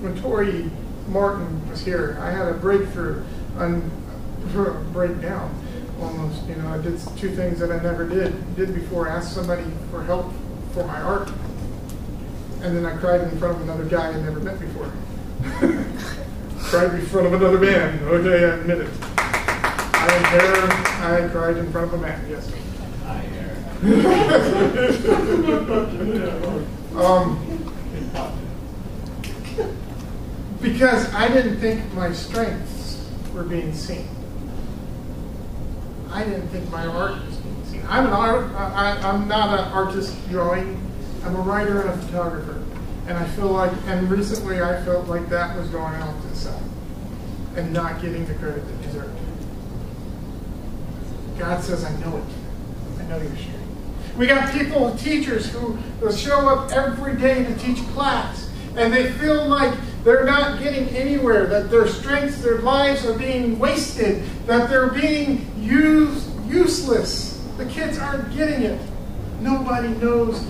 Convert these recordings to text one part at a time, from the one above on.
when Tori Martin was here, I had a breakthrough, breakdown almost. I did two things that I never did before. I asked somebody for help for my art, and then I cried in front of another guy I never met before. Cried in front of another man. Okay, I admit it. I cried in front of a man, yes. Because I didn't think my strengths were being seen. I didn't think my art was being seen. I'm not an artist drawing. I'm a writer and a photographer. And I feel like, and recently I felt like that was going off to the side and not getting the credit it deserved. God says, I know it. I know your strength. We got people, teachers, who show up every day to teach class, and they feel like they're not getting anywhere, that their strengths, their lives are being wasted, that they're being useless. The kids aren't getting it. Nobody knows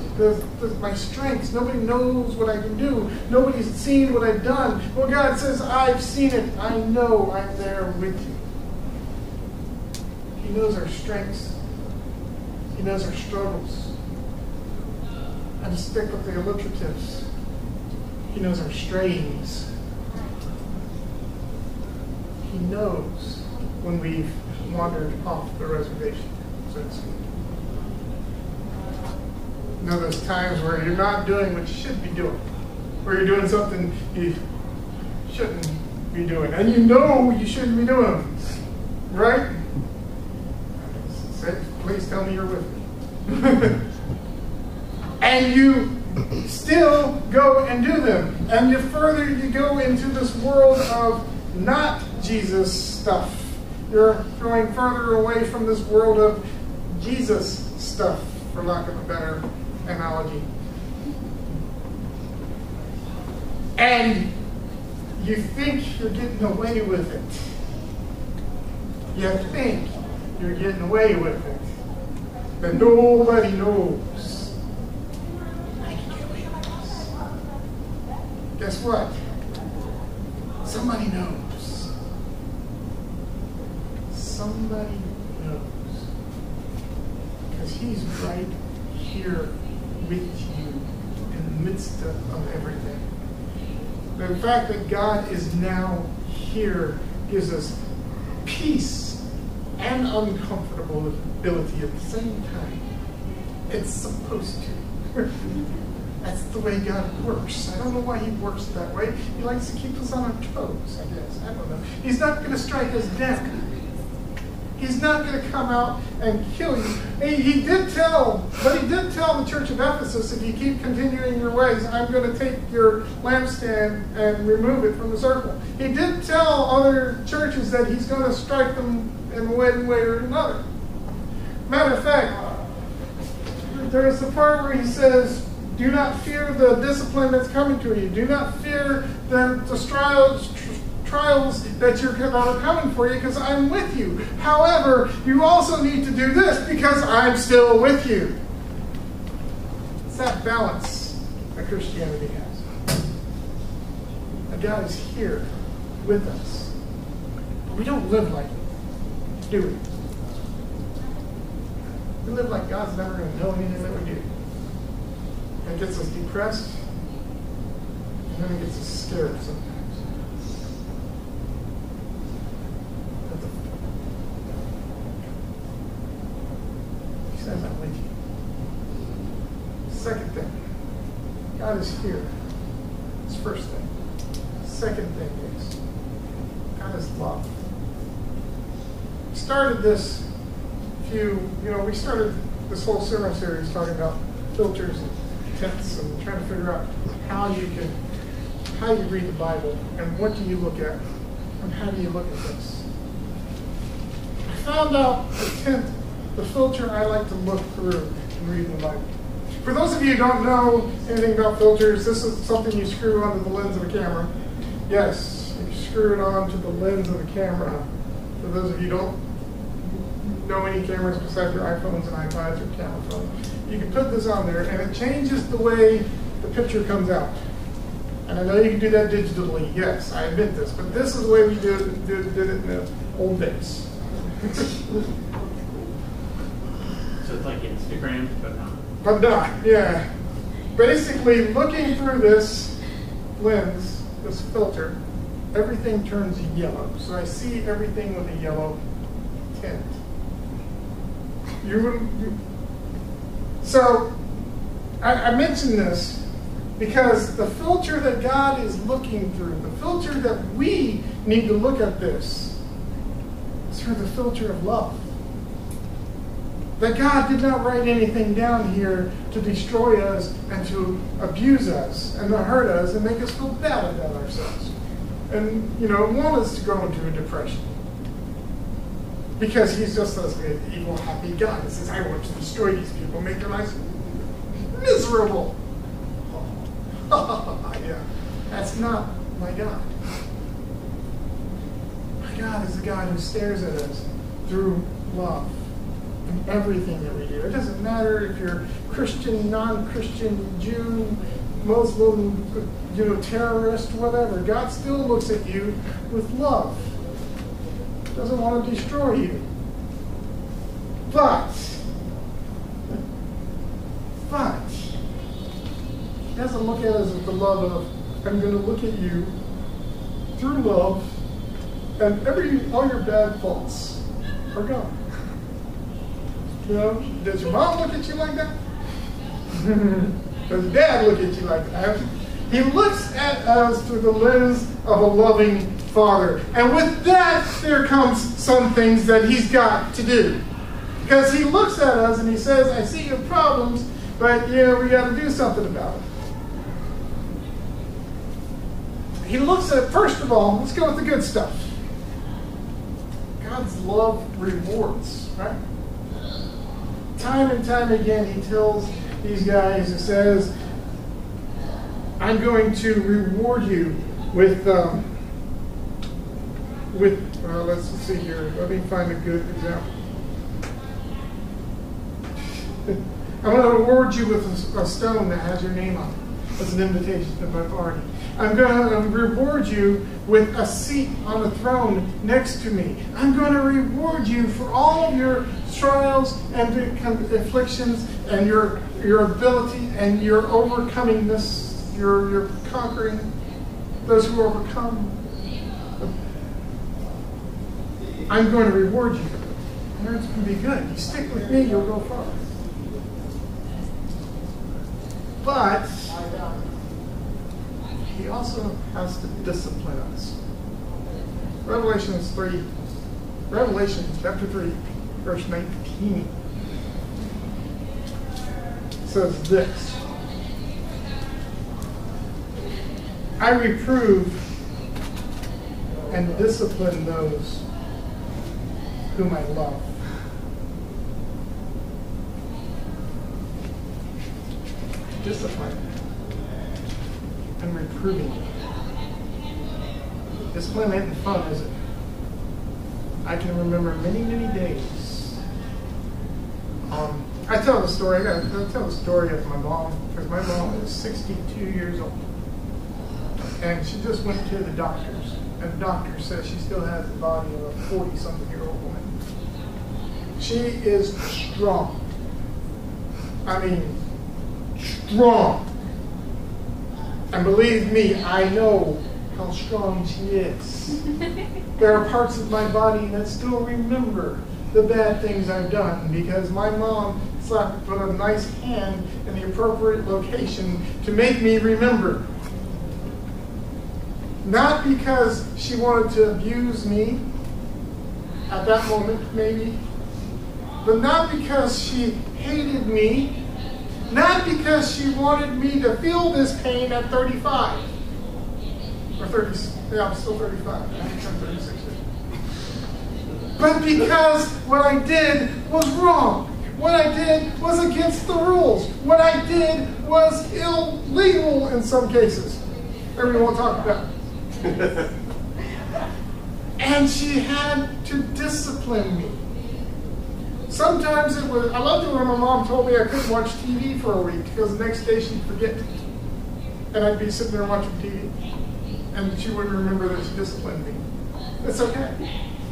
my strengths. Nobody knows what I can do. Nobody's seen what I've done. Well, God says, I've seen it. I know I'm there with you. He knows our strengths. He knows our struggles. I just stick with the alliteratives. He knows our strayings. He knows when we've wandered off the reservation, so to speak. You know those times where you're not doing what you should be doing, where you're doing something you shouldn't be doing, and you know you shouldn't be doing, right? Please tell me you're with me. And you still go and do them. And the further you go into this world of not Jesus stuff, you're going further away from this world of Jesus stuff, for lack of a better analogy. And you think you're getting away with it. You think you're getting away with it. But nobody knows. I can get away with this. Guess what? Somebody knows. Somebody knows. Because he's right here with you in the midst of everything. The fact that God is now here gives us peace and uncomfortability at the same time. It's supposed to. That's the way God works. I don't know why he works that way. He likes to keep us on our toes, I guess. I don't know. He's not going to strike us down. He's not going to come out and kill you. He did tell the church of Ephesus, if you keep continuing your ways, I'm going to take your lampstand and remove it from the circle. He did tell other churches that he's going to strike them in one way or another. Matter of fact, there's the part where he says, do not fear the discipline that's coming to you. Do not fear the trials that are coming for you, because I'm with you. However, you also need to do this because I'm still with you. It's that balance that Christianity has. And God is here with us. But we don't live like it, do we? We live like God's never going to know anything that we do. It gets us depressed, and then it gets us scared sometimes. He says, I'm with you. Second thing, God is here. That's first thing. Second thing is, God is love. We started this we started this whole sermon series talking about filters and tints and trying to figure out how you read the Bible and what do you look at and how do you look at this. I found out the tint, the filter I like to look through in reading the Bible. For those of you who don't know anything about filters, this is something you screw onto the lens of a camera. Yes, you screw it onto the lens of a camera. For those of you who don't know any cameras besides your iPhones and iPads or camera phones, you can put this on there and it changes the way the picture comes out. And I know you can do that digitally, yes, I admit this, but this is the way we did it in the old days. So it's like Instagram, but not. But not, yeah. Basically, looking through this lens, this filter, everything turns yellow. So I see everything with a yellow tint. So I mentioned this because the filter that God is looking through, the filter that we need to look at this, is through the filter of love. That God did not write anything down here to destroy us and to abuse us and to hurt us and make us feel bad about ourselves. And, want us to go into a depression. Because he's just an evil, happy God. He says, I want to destroy these people, make their lives miserable. Yeah, that's not my God. My God is the God who stares at us through love in everything that we do. It doesn't matter if you're Christian, non-Christian, Jew, Muslim, terrorist, whatever. God still looks at you with love. Doesn't want to destroy you. But he doesn't look at us with the love of, I'm going to look at you through love, and all your bad faults are gone. Does your mom look at you like that? Does dad look at you like that? He looks at us through the lens of a loving Father. And with that, there comes some things that he's got to do. Because he looks at us and he says, I see your problems, but we got to do something about it. He looks at, first of all, let's go with the good stuff. God's love rewards, right? Time and time again, he tells these guys, he says, I'm going to reward you with let's see here. Let me find a good example. I'm going to reward you with a stone that has your name on it. That's an invitation to my party. I'm going to reward you with a seat on the throne next to me. I'm going to reward you for all of your trials and afflictions and your ability and your overcoming this, your conquering those who overcome. I'm going to reward you. And it's going to be good. You stick with me, you'll go far. But he also has to discipline us. Revelation chapter 3, verse 19 says this. I reprove and discipline those whom I love. Discipline and reproving. Discipline ain't fun, is it? I can remember many, many days. I tell the story. I tell the story of my mom, because my mom is 62 years old, and she just went to the doctors, and the doctor says she still has the body of a 40-something-year-old woman. She is strong. I mean, strong. And believe me, I know how strong she is. There are parts of my body that still remember the bad things I've done because my mom put a nice hand in the appropriate location to make me remember. Not because she wanted to abuse me at that moment, maybe, but not because she hated me, not because she wanted me to feel this pain at 35. Or 30, yeah, I'm still 35. I think I'm 36. But because what I did was wrong. What I did was against the rules. What I did was illegal in some cases. Everyone won't talk about it. And she had to discipline me. Sometimes it was, I loved it when my mom told me I couldn't watch TV for a week because the next day she'd forget. and I'd be sitting there watching TV, and she wouldn't remember that she disciplined me. It's okay.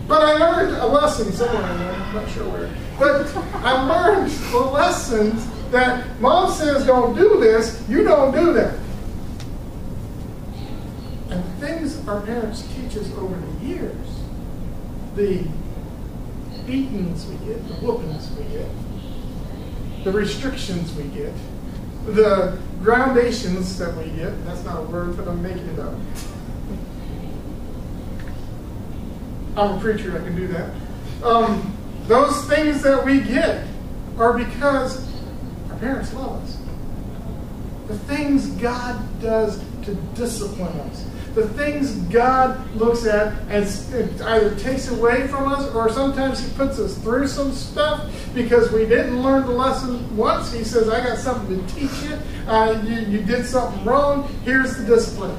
But I learned a lesson somewhere in there, I'm not sure where. But I learned the lessons that Mom says don't do this, you don't do that. And things our parents teach us over the years, the beatings we get, the whoopings we get, the restrictions we get, the groundations that we get, that's not a word, but I'm making it up. I'm a preacher, I can do that. Those things that we get are because our parents love us. The things God does to discipline us. The things God looks at and either takes away from us, or sometimes He puts us through some stuff because we didn't learn the lesson once. He says, I got something to teach you. You did something wrong. Here's the discipline.